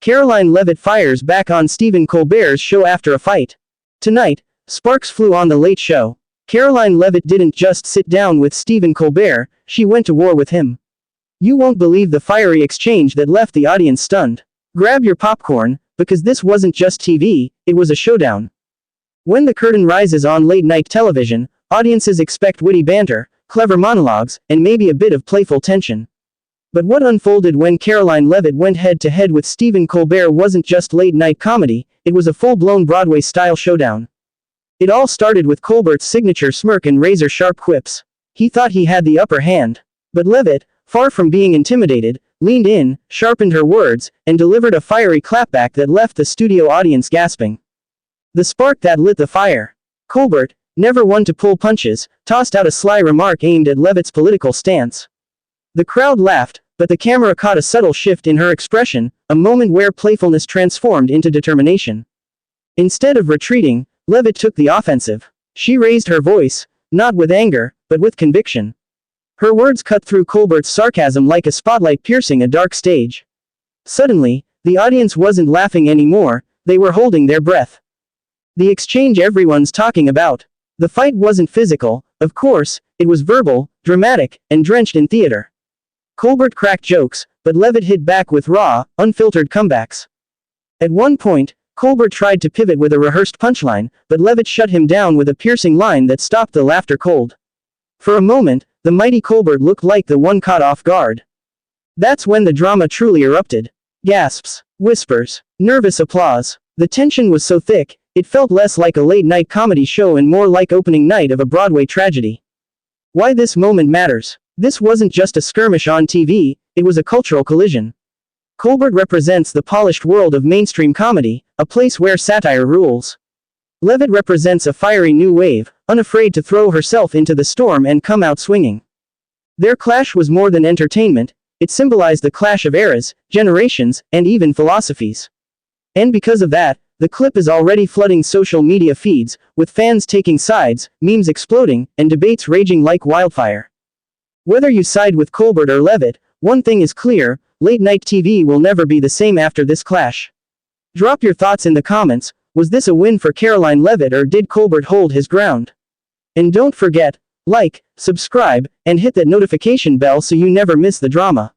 Karoline Leavitt fires back on Stephen Colbert's show after a fight. Tonight, sparks flew on The Late Show. Karoline Leavitt didn't just sit down with Stephen Colbert, she went to war with him. You won't believe the fiery exchange that left the audience stunned. Grab your popcorn, because this wasn't just TV, it was a showdown. When the curtain rises on late-night television, audiences expect witty banter, clever monologues, and maybe a bit of playful tension. But what unfolded when Karoline Leavitt went head-to-head with Stephen Colbert wasn't just late-night comedy, it was a full-blown Broadway-style showdown. It all started with Colbert's signature smirk and razor-sharp quips. He thought he had the upper hand. But Leavitt, far from being intimidated, leaned in, sharpened her words, and delivered a fiery clapback that left the studio audience gasping. The spark that lit the fire. Colbert, never one to pull punches, tossed out a sly remark aimed at Leavitt's political stance. The crowd laughed, but the camera caught a subtle shift in her expression, a moment where playfulness transformed into determination. Instead of retreating, Leavitt took the offensive. She raised her voice, not with anger, but with conviction. Her words cut through Colbert's sarcasm like a spotlight piercing a dark stage. Suddenly, the audience wasn't laughing anymore, they were holding their breath. The exchange everyone's talking about. The fight wasn't physical, of course, it was verbal, dramatic, and drenched in theater. Colbert cracked jokes, but Leavitt hit back with raw, unfiltered comebacks. At one point, Colbert tried to pivot with a rehearsed punchline, but Leavitt shut him down with a piercing line that stopped the laughter cold. For a moment, the mighty Colbert looked like the one caught off guard. That's when the drama truly erupted. Gasps, whispers, nervous applause. The tension was so thick, it felt less like a late-night comedy show and more like opening night of a Broadway tragedy. Why this moment matters. This wasn't just a skirmish on TV, it was a cultural collision. Colbert represents the polished world of mainstream comedy, a place where satire rules. Leavitt represents a fiery new wave, unafraid to throw herself into the storm and come out swinging. Their clash was more than entertainment, it symbolized the clash of eras, generations, and even philosophies. And because of that, the clip is already flooding social media feeds, with fans taking sides, memes exploding, and debates raging like wildfire. Whether you side with Colbert or Leavitt, one thing is clear, late-night TV will never be the same after this clash. Drop your thoughts in the comments. Was this a win for Karoline Leavitt or did Colbert hold his ground? And don't forget, like, subscribe, and hit that notification bell so you never miss the drama.